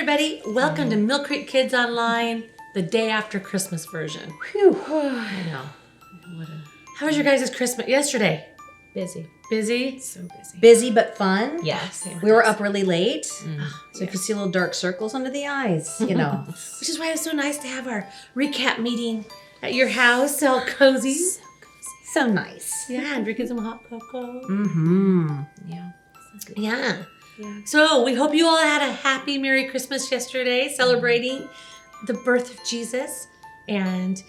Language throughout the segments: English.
everybody. Welcome to Mill Creek Kids Online, the day after Christmas version. Whew. I know. How was your guys' Christmas yesterday? Busy. Busy? So busy. Busy but fun. Yes. We were up really late, so you could see little dark circles under the eyes, you know. Which is why it's so nice to have our recap meeting at your house, all cozy. So nice. Yeah, and drinking some hot cocoa. Mm-hmm. Yeah. Yeah. So we hope you all had a happy Merry Christmas yesterday, celebrating the birth of Jesus. And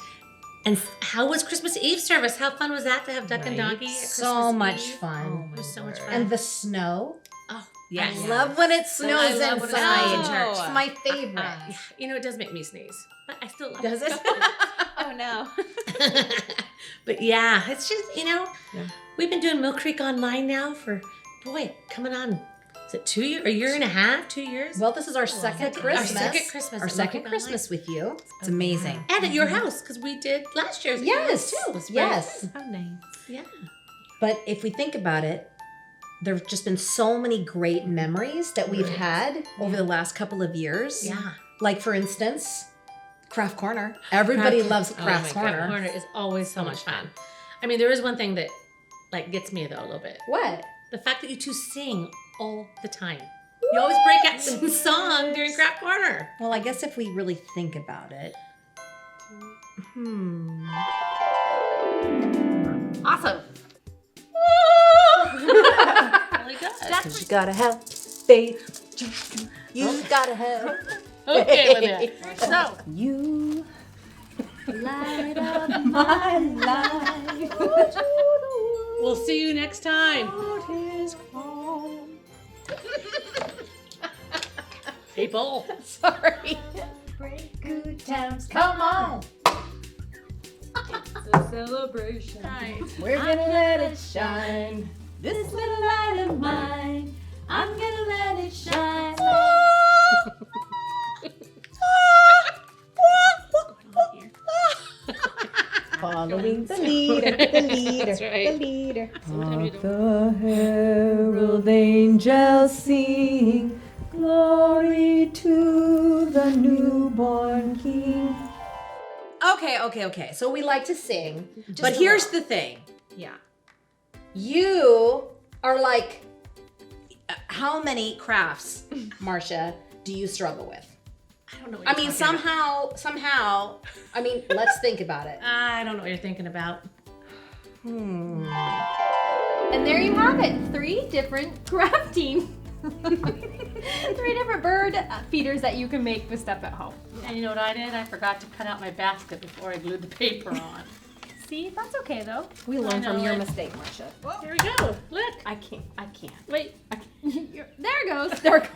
how was Christmas Eve service? How fun was that to have Duck and Donkey at Christmas So much Eve? fun. It was so much fun. And the snow. Oh, yes. I love when it snows love when it snows in inside. church. It's my favorite. You know, it does make me sneeze, but I still love Does it. it? Oh no. But yeah, it's just, we've been doing Mill Creek Online now for, coming on, is it 2 years, a year and a half, 2 years? Well, this is our second Christmas. Our second Christmas. Our at Mill second Creek Christmas with you. It's amazing. And at your house, because we did last year's. Yes. Too. It was very Yes. fun. How nice. Yeah. But if we think about it, there have just been so many great memories that we've had over the last couple of years. Yeah. Like, for instance, Craft Corner. Everybody loves Craft Corner. Craft Corner is always so much fun. I mean, there is one thing that gets me though a little bit. What? The fact that you two sing all the time. You always break out some song during Craft Corner. Well, I guess if we really think about it. Awesome. Really good. Because you gotta have faith. You gotta have. Okay with it. So, You light up my life. we'll see you next time. People. Sorry. Break good times. Come on. It's a celebration. We're gonna let it shine. This little light of mine. I'm gonna let it shine. Following the leader, the leader, That's right. the leader. Sometimes you The herald angels sing, glory to the newborn King. Okay. So we like to sing, but here's the thing. Yeah. You are like, how many crafts, Marcia, do you struggle with? I don't know what I you're mean, talking about. somehow, I mean, let's think about it. I don't know what you're thinking about. And there you have it. 3 different crafting. 3 different bird feeders that you can make with stuff at home. And you know what I did? I forgot to cut out my basket before I glued the paper on. See, that's okay though. We I learn know from your it. mistake, Marcia. Here we go. Look. I can't. Wait. There it goes. There it goes.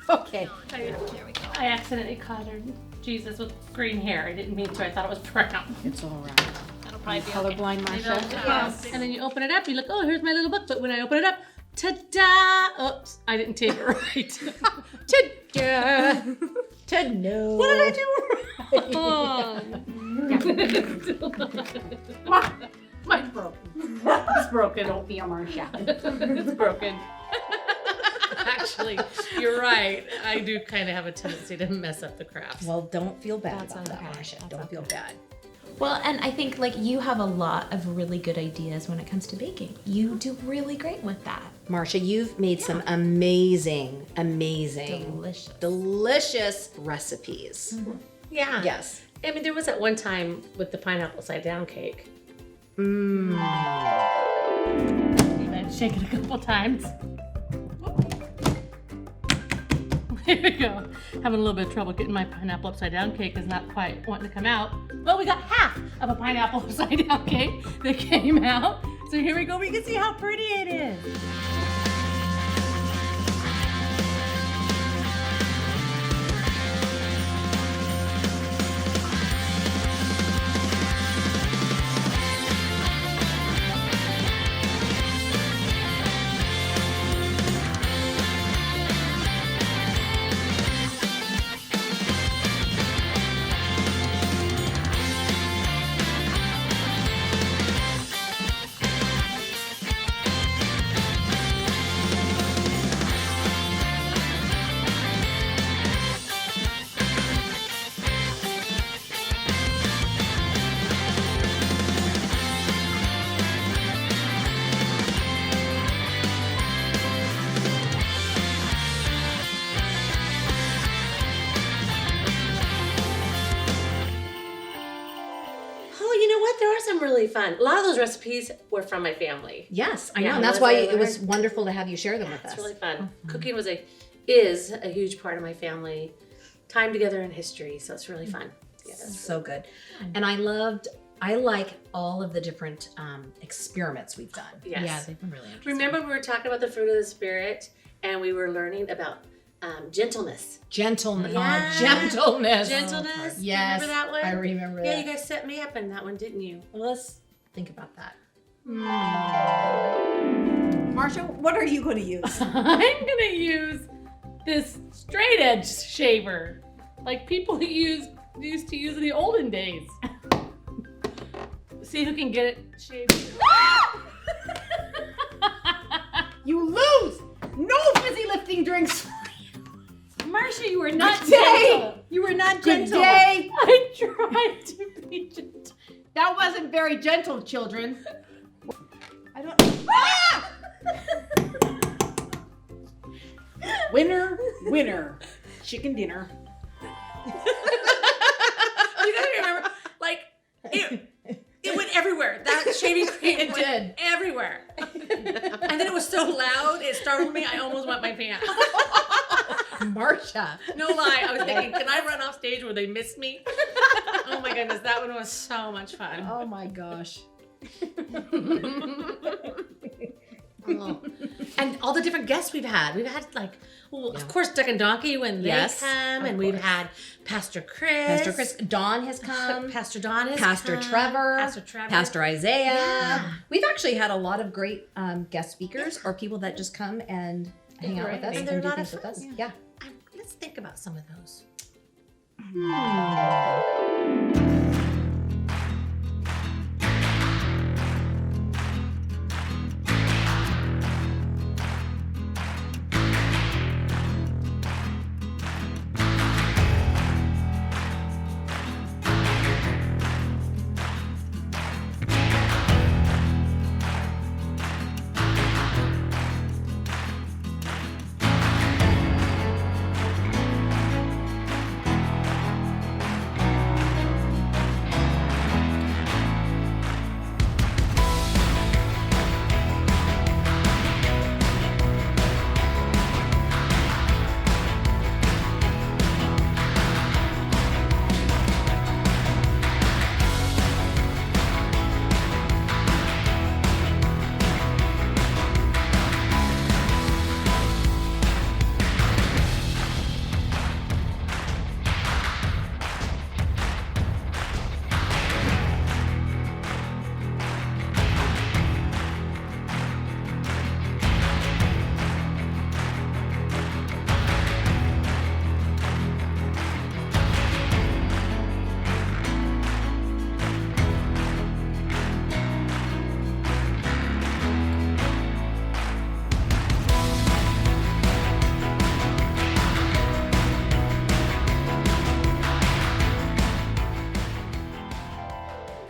Okay. I accidentally colored Jesus with green hair. I didn't mean to. I thought it was brown. It's all right. That'll probably be Colorblind, okay. Marcia. Yes. And then you open it up. You look, oh, here's my little book. But when I open it up, ta-da! Oops, I didn't tape it right. Ta-da! To know. What did I do wrong? Mine's broken. It's broken. Don't be a Marcia. It's broken. Actually, you're right. I do kind of have a tendency to mess up the crafts. Well, don't feel bad That's about that, okay. Marcia. That's Don't feel bad. Well, and I think you have a lot of really good ideas when it comes to baking. You do really great with that. Marcia, you've made some amazing, delicious recipes. Yeah. Yes. I mean, there was that one time with the pineapple upside down cake. Mmm. You had to shake it a couple times. There we go. Having a little bit of trouble getting my pineapple upside down cake is not quite wanting to come out. Well, we got half of a pineapple upside down cake that came out. So here we go. We can see how pretty it is. there were some really fun. A lot of those recipes were from my family. Yes, I know. Yeah, And that's was why I it was learned. wonderful to have you share them with us. It's really fun. Cooking is a huge part of my family time together in history, so it's really fun. Yeah, that's So good. And I like all of the different experiments we've done. Yes. Yeah, they've been really interesting. Remember we were talking about the fruit of the spirit and we were learning about gentleness. Gentleness. Yeah. Gentleness. Gentleness. Do you Yes. remember that one? I remember Yeah, that. you guys set me up in that one, didn't you? Well, let's think about that. Marcia, what are you going to use? I'm gonna use this straight edge shaver, like people used to use in the olden days. See who can get it shaved. You lose! No fizzy lifting drinks! Marcia, you were not Good day. gentle. You were not Good gentle. day! I tried to be gentle. That wasn't very gentle, children. I don't. Ah! Winner. Chicken dinner. You gotta remember, like, it went everywhere. That shaving cream went did. everywhere. And then it was so loud, it startled me, I almost wet my pants. Marcia. No lie, I was thinking, can I run off stage where they missed me? Oh my goodness, that one was so much fun. Oh my gosh. Oh. And all the different guests we've had. We've had of course, Duck and Donkey when Yes, they come, of and we've course. had Pastor Chris. Pastor Chris. Dawn has come. Pastor Don has Pastor come. Trevor. Pastor Trevor. Pastor Isaiah. Yeah. We've actually had a lot of great guest speakers or people that just come and hang out with us And they're and do a lot of things with fun. us. Yeah. Let's think about some of those.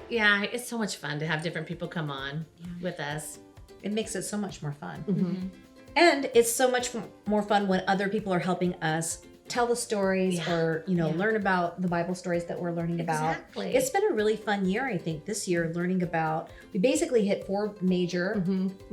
Yeah, it's so much fun to have different people come on with us. It makes it so much more fun. And it's so much more fun when other people are helping us tell the stories Yeah. or, learn about the Bible stories that we're learning about. Exactly. It's been a really fun year, I think, this year, learning about, we basically hit 4 major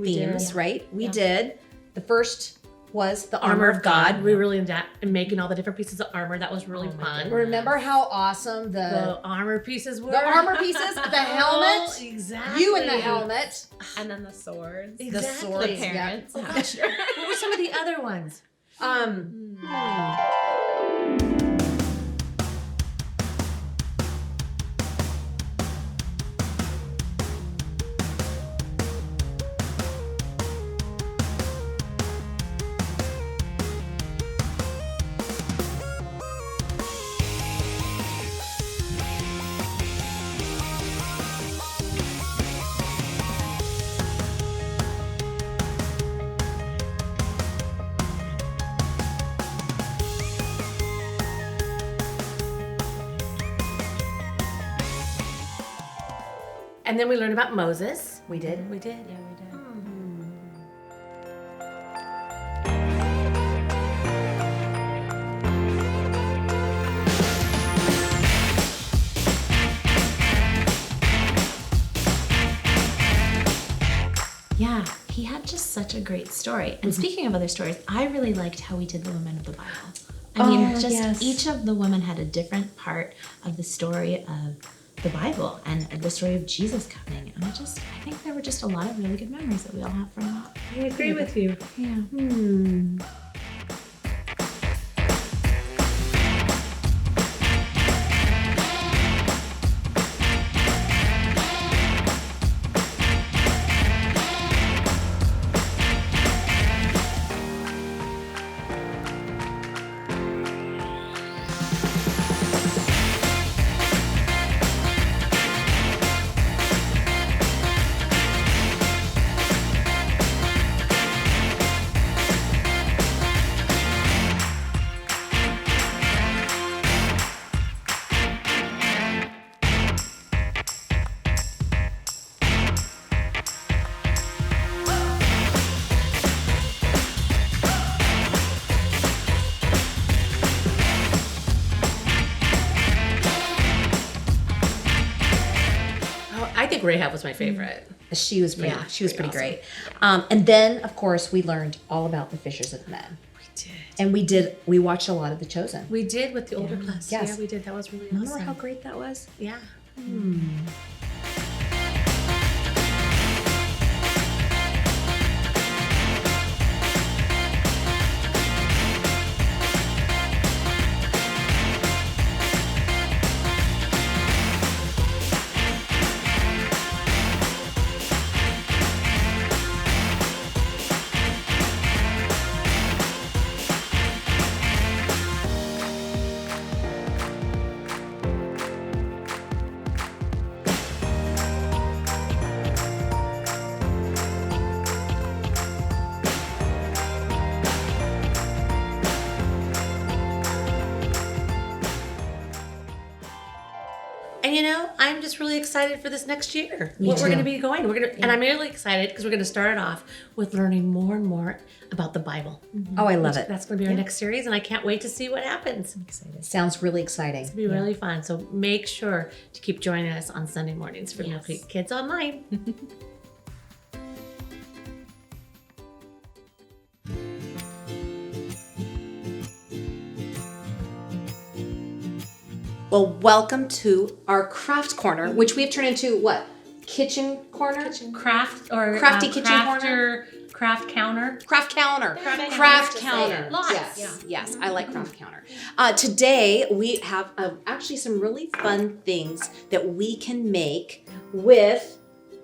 themes, right? We did. The first was the armor of God. We really in making all the different pieces of armor. That was really fun. Remember how awesome The armor pieces were. the armor pieces, the helmet, Oh, exactly. you in the helmet, And then the swords. the Exactly. swords, The yeah. parents. What were some of the other ones? And then we learned about Moses. We did. We did. Yeah, we did. he had just such a great story. And speaking of other stories, I really liked how we did the women of the Bible. I mean, each of the women had a different part of the story of the Bible and the story of Jesus coming. And I think there were just a lot of really good memories that we all have from that. I agree with you. Yeah. I think Rahab was my favorite. She was pretty. Yeah, she was pretty pretty great. And then, of course, we learned all about the fishers of men. We did. And we watched a lot of The Chosen. We did with the older class. Yes. Yeah, we did. That was really Remember awesome. how great that was? Yeah. And you know, I'm just really excited for this next year. What we're going to be going. And I'm really excited because we're going to start it off with learning more and more about the Bible. Oh, I love it. That's going to be our next series, and I can't wait to see what happens. Sounds really exciting. It'll be really fun. So make sure to keep joining us on Sunday mornings for Mill Creek Kids Online. Well, welcome to our craft corner, which we've turned into what? Kitchen corner? Craft or Crafty kitchen corner? Craft counter. Craft counter. Craft counter. Lots. Yes, I like craft counter. Today we have actually some really fun things that we can make with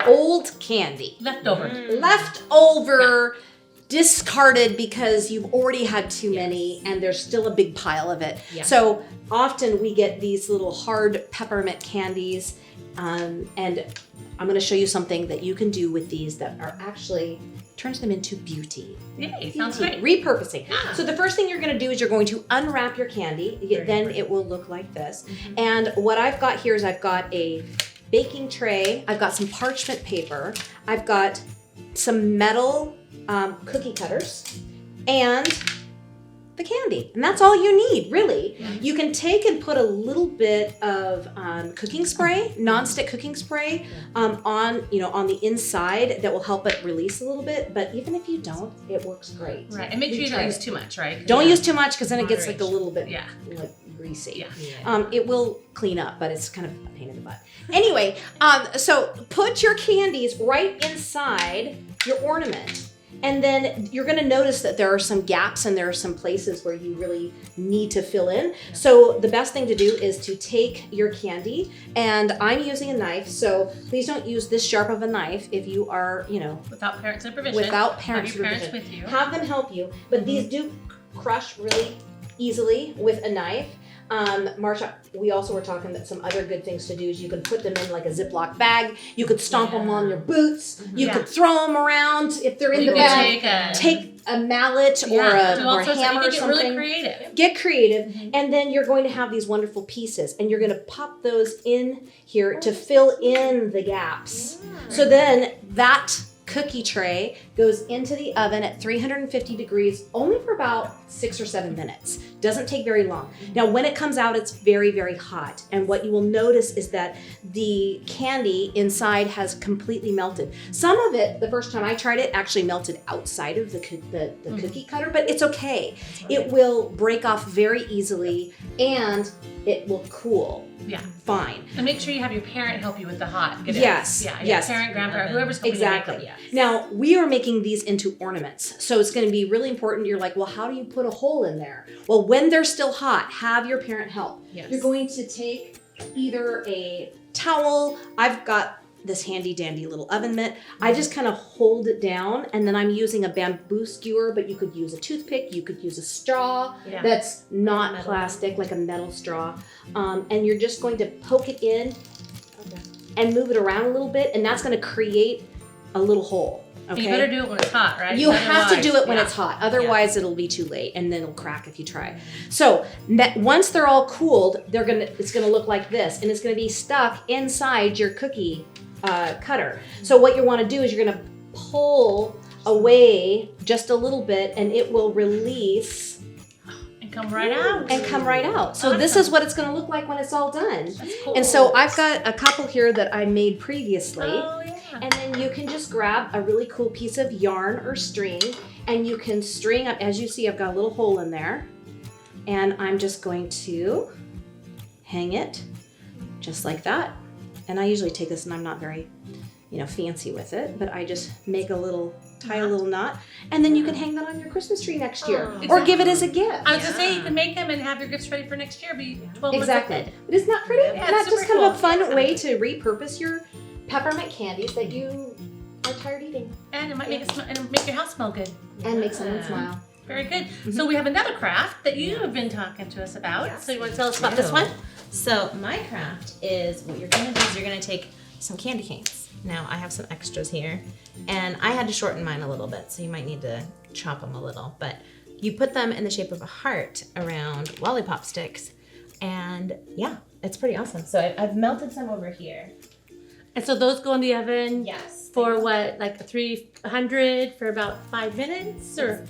old candy. Leftover, discarded because you've already had too many and there's still a big pile of it. Yeah. So often we get these little hard peppermint candies, and I'm going to show you something that you can do with these that are actually turns them into beauty. Yay, sounds Beauty. great. Repurposing. So the first thing you're going to do is you're going to unwrap your candy. Then it will look like this. And what I've got here is I've got a baking tray. I've got some parchment paper. I've got some metal cookie cutters and the candy. And that's all you need, really. You can take and put a little bit of cooking spray, nonstick cooking spray, on the inside that will help it release a little bit. But even if you don't, it works great. Right, and make sure you don't use too much, right? Don't use too much because then it gets like a little bit like greasy. Yeah. It will clean up, but it's kind of a pain in the butt. Anyway, so put your candies right inside your ornament. And then you're going to notice that there are some gaps and there are some places where you really need to fill in. So the best thing to do is to take your candy, and I'm using a knife, so please don't use this sharp of a knife if you are, Without parent supervision. without parent Have your parents supervision. with you. Have them help you, but these do crush really easily with a knife. Marsha, we also were talking that some other good things to do is you can put them in like a Ziploc bag. You could stomp them on your boots. You could throw them around if they're in the bag. Take a mallet or a hammer or something. Really creative. Get creative, and then you're going to have these wonderful pieces, and you're going to pop those in here to fill in the gaps. So then that cookie tray goes into the oven at 350 degrees only for about 6 or 7 minutes. Doesn't take very long. Now, when it comes out, it's very, very hot. And what you will notice is that the candy inside has completely melted. Some of it, the first time I tried it, actually melted outside of the cookie cutter, but it's okay. It will break off very easily and it will cool. Yeah. Fine. And make sure you have your parent help you with the hot. Get it. Yes. Yeah. Yes. Parent, grandparent, whoever's helping Exactly. you make them. Yes. Now, we are making these into ornaments. So it's going to be really important. You're like, well, how do you put a hole in there? Well, when they're still hot, have your parent help. Yes. You're going to take either a towel. I've got this handy dandy little oven mitt. I just kind of hold it down and then I'm using a bamboo skewer, but you could use a toothpick, you could use a straw that's not plastic, like a metal straw. And you're just going to poke it in and move it around a little bit, and that's going to create a little hole. Okay. You better do it when it's hot, right? You have to do it when yeah. it's hot. Otherwise, it'll be too late, and then it'll crack if you try. So once they're all cooled, it's gonna look like this, and it's gonna be stuck inside your cookie cutter. So what you want to do is you're gonna pull away just a little bit, and it will release And come right out. and come right out. So this is what it's gonna look like when it's all done. That's cool. And so I've got a couple here that I made previously. Oh, yeah. And then you can just grab a really cool piece of yarn or string and you can string up, as you see, I've got a little hole in there. And I'm just going to hang it just like that. And I usually take this and I'm not very, fancy with it, but I just make tie a little knot. And then you can hang that on your Christmas tree next year or give it as a gift. I was gonna say you can make them and have your gifts ready for next year. Be 12 months Exactly. ahead. But isn't that pretty? Yeah, Isn't that it's just super kind of a cool. fun way to repurpose your peppermint candies that you are tired eating And it might make your house smell good. and make someone smile? Very good. So we have another craft that you have been talking to us about. So you want to tell us about this one? So my craft is, what you're gonna do is you're gonna take some candy canes. Now I have some extras here, and I had to shorten mine a little bit, so you might need to chop them a little, but you put them in the shape of a heart around lollipop sticks, and yeah, it's pretty awesome. So I've melted some over here. And so those go in the oven Yes. for what, like 300 for about 5 minutes? Or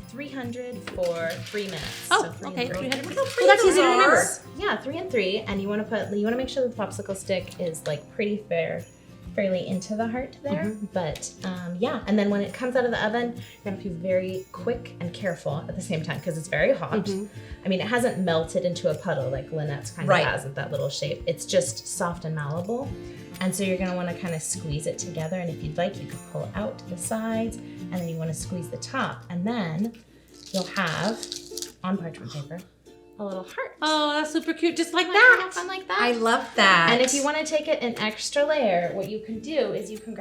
300 for 3 minutes. Oh, So 3 okay, and 3. 300. Well, that's easy to remember. Yeah, 3 and 3, and you want to make sure that the popsicle stick is like fairly into the heart there. But yeah, and then when it comes out of the oven, you're gonna be very quick and careful at the same time because it's very hot. I mean, it hasn't melted into a puddle like Lynette's kind of has with that little shape. It's just soft and malleable. And so you're gonna wanna kind of squeeze it together, and if you'd like, you could pull it out to the sides, and then you wanna squeeze the top, and then you'll have, on parchment paper, a little heart. Oh, that's super cute. Just like Have that. fun like that. I love that. And if you want to take it an extra layer, what you can do is you can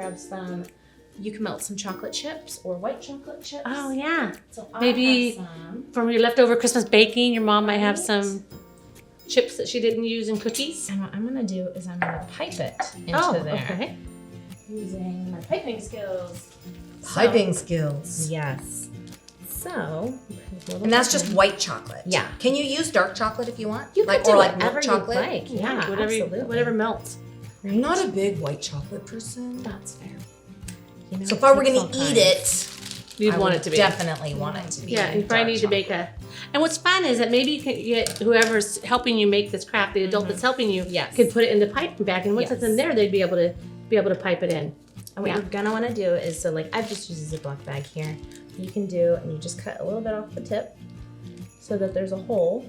melt some chocolate chips or white chocolate chips. Oh, yeah. So I Maybe have some. from your leftover Christmas baking, your mom might have some chips that she didn't use in cookies. And what I'm going to do is I'm going to pipe it into there okay. using my piping skills. Piping skills. Yes. So, And that's just white chocolate. Yeah. Can you use dark chocolate if you want? you can do milk whatever chocolate? you like. Yeah, absolutely. whatever melts. I'm not a big white chocolate person. That's fair. You know, So it if I were takes gonna all eat kinds. it, You'd I want would it to be. definitely want it to be. Yeah, you probably need to make a. And what's fun is that maybe you can get whoever's helping you make this craft, the adult that's helping you, Yes. can put it in the piping bag, and once it's in there, they'd be able to pipe it in. And what you're gonna want to do is, so like I've just used a Ziploc bag here. You can do, and you just cut a little bit off the tip so that there's a hole.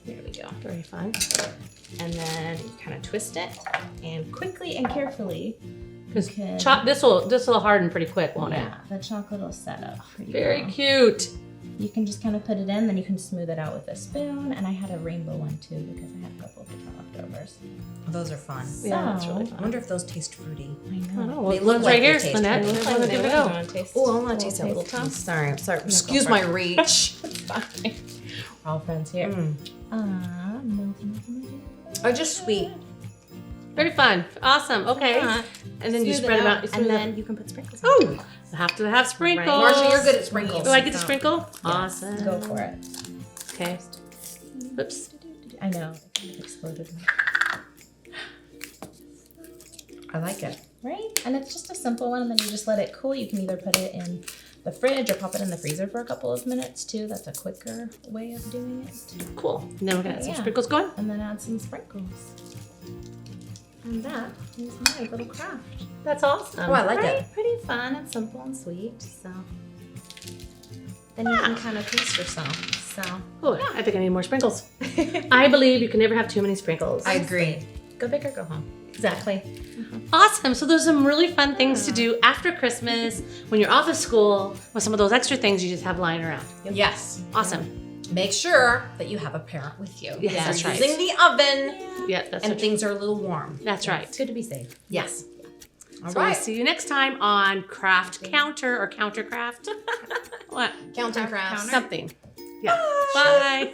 There we go. Very fun. And then you kind of twist it, and quickly and carefully, Because can- this will harden pretty quick, won't it? yeah, the chocolate will set up pretty Very well. cute. You can just kind of put it in, then you can smooth it out with a spoon. And I had a rainbow one too because I had a couple of different leftovers. Those are fun. Yeah, that's really So- I wonder if those taste fruity. I know. Oh, well, They the look one's like right they here, taste Lynette. good. We're gonna give it a go. Oh, I want to taste that little taste. piece. Sorry. No, Excuse go my for it. reach. It's fine. We're all friends here. Milk. Are just sweet. Very fun. Awesome. Okay. Uh-huh. And then you Smooth spread it them out. You smooth and them. then you can put sprinkles. on Oh, you have to have sprinkles. Right. Marsha, you're good at sprinkles. Oh, I get to sprinkle? Awesome. Yes, go for it. Okay. Oops. I know. It kind of exploded. I like it. Right? And it's just a simple one, and then you just let it cool. You can either put it in the fridge or pop it in the freezer for a couple of minutes too. That's a quicker way of doing it. Cool. And then we're gonna add some Yeah. sprinkles going. And then add some sprinkles. And that is my little craft. That's awesome. Oh, I like Right? it. Pretty fun and simple and sweet. So then you can kind of taste yourself. So Oh, I think I need more sprinkles. I believe you can never have too many sprinkles. I agree. go big or go home. Exactly. Awesome. So those are some really fun things to do after Christmas when you're off of school with some of those extra things you just have lying around. Yes. Awesome. Make sure that you have a parent with you. Yes, You're that's right. using the oven Yeah, that's and right. things are a little warm. That's right. It's good to be safe. Yes. All So we'll right. see you next time on Craft Counter or Countercraft. What? Counting crafts. Something. Yeah. Bye.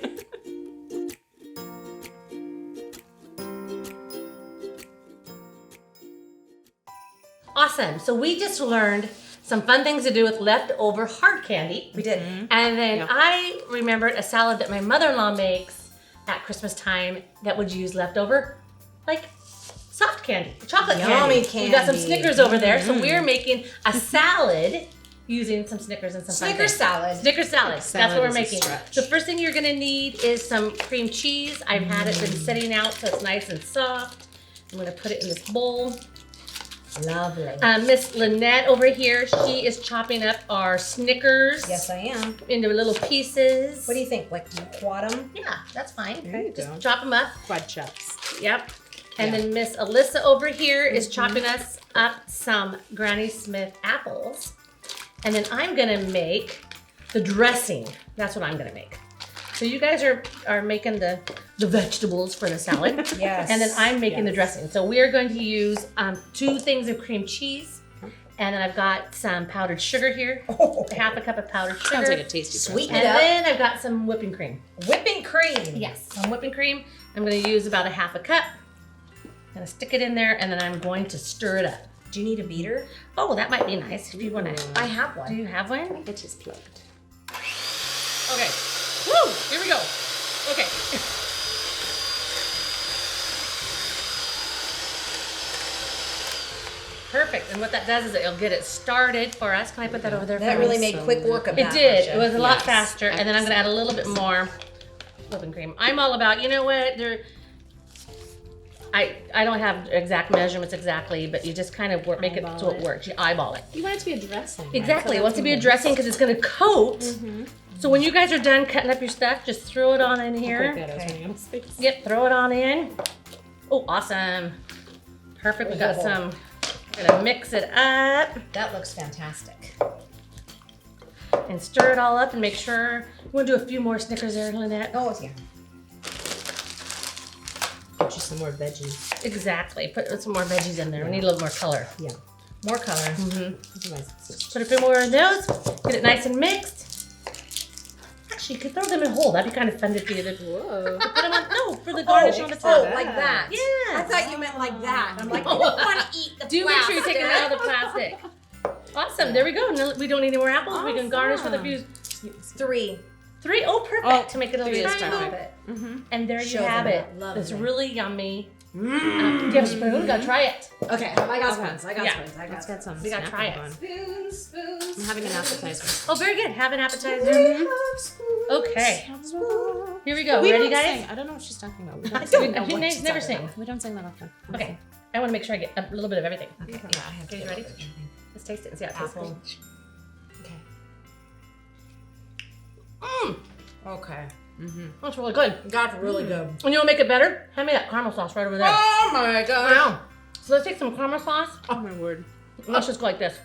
Awesome. So we just learned some fun things to do with leftover hard candy. We did. And then I remembered a salad that my mother-in-law makes at Christmas time that would use leftover, like soft candy, chocolate Yummy candy. We got some candy. Snickers over there, so we're making a salad using some Snickers and some fun Snickers things. salad. Snickers salad. That's Salad what we're is a making. stretch. The first thing you're gonna need is some cream cheese. I've had it been sitting out so it's nice and soft. I'm gonna put it in this bowl. Lovely. Miss Lynette over here, she is chopping up our Snickers Yes, I am. into little pieces. What do you think? Like you quad them? Yeah, that's fine. There you Just go. chop them up. Quad chops. Yep. And then Miss Alyssa over here is chopping us up some Granny Smith apples. And then I'm gonna make the dressing. That's what I'm gonna make. So you guys are making the vegetables for the salad. Yes. And then I'm making the dressing. So we are going to use 2 things of cream cheese. And then I've got some powdered sugar here. Half a cup of powdered sugar. Sounds like a tasty Sweeten And it up. then I've got some whipping cream. Whipping cream. Yes, some whipping cream. I'm gonna use about a half a cup. I'm gonna stick it in there and then I'm going to stir it up. Do you need a beater? Oh, that might be nice if you wanna. I have Do one. you have one? It is plugged. Okay. Woo! Here we go. Okay. Perfect. And what that does is it'll get it started for us. Can I put that over there? That for really me? made quick work of It that. did. Marcia. It was a lot Yes. faster. And then I'm gonna add a little bit more whipping cream. I'm all about, you know what? I don't have exact measurements exactly, but you just kind of make it so it works. You eyeball it. You want it to be a dressing. right? Exactly. So It wants to be a that's dressing because it's gonna coat. So when you guys are done cutting up your stuff, just throw it on in what here. that is running out of space. Yep, throw it on in. Oh, awesome. Perfect. We got some. We're gonna mix it up That looks fantastic. and stir it all up and make sure. You wanna do a few more Snickers there, Lynette? Oh, yeah. Get you some more veggies. Exactly. Put some more veggies in there. We need a little more color. Yeah. More color. Otherwise, it's just Put a few more of those. Get it nice and mixed. Actually, you could throw them in whole. That'd be kind of fun to do. whoa. Put them on. No, for the garnish on the Oh, top. like that. Yeah. I thought you meant like that. I'm like, I don't want to eat the Do make sure you take it plastic. out of the plastic. Awesome. There we go. No, we don't need any more apples. We can garnish with a few. 3. 3. Oh, perfect. Oh, to make it a 3 little is tiny. perfect. And there you Show have them it. that. Lovely. It's really yummy. Do you have a spoon? Gotta try it. Okay, I got spoons. I got Yeah. spoons. I got Let's get some. We gotta try it. snacking spoons. going. Spoons. I'm having an appetizer. Oh, very good. Have an appetizer. Okay. Here we go. We Ready, don't guys? sing. I don't know what she's talking about. We I don't sing. don't- you guys never sing. We don't sing that often. Okay. I want to make sure I get a little bit of everything. Okay, yeah, I have Okay, to you get ready? everything. Let's taste it and see how it tastes. Apple. Okay. Mmm. Okay. That's really good. That's really good. And you want to make it better? Hand me that caramel sauce right over there. Oh my god. Wow. So let's take some caramel sauce. Oh my word. And let's just go like this.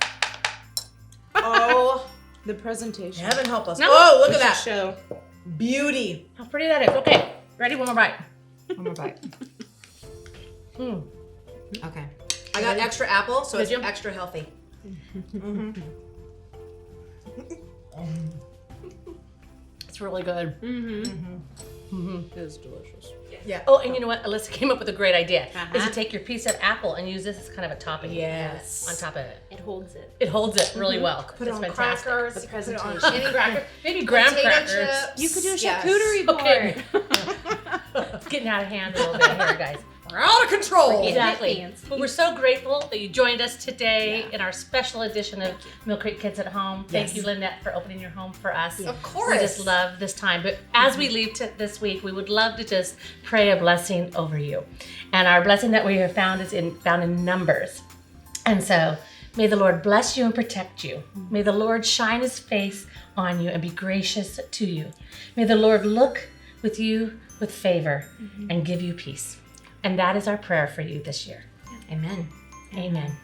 Oh, The presentation. heaven help us. No. Oh, look We at should that. Show. Beauty. How pretty that is. Okay. Ready? One more bite. One more bite. Mmm. Okay. I got extra apple, so Did it's you? extra healthy. It's really good. It is delicious. Yeah. Oh, and you know what? Alyssa came up with a great idea. Is Uh-huh. to take your piece of apple and use this as kind of a topping. Yes. On top of it. It holds it. It holds it really well. Put it It's on fantastic. crackers. The you can put it on presentation. any Cracker. Maybe graham potato crackers. chips. You could do a Yes. charcuterie board. Okay. It's getting out of hand a little bit here, guys. are out of control. Exactly. fans. But we're so grateful that you joined us today in our special edition of Mill Creek Kids at Home. Thank you, Lynette, for opening your home for us. Of course. We just love this time. But as we leave this week, we would love to just pray a blessing over you. And our blessing that we have found is found in Numbers. And so, may the Lord bless you and protect you. May the Lord shine his face on you and be gracious to you. May the Lord look with you with favor and give you peace. And that is our prayer for you this year. Amen. Amen.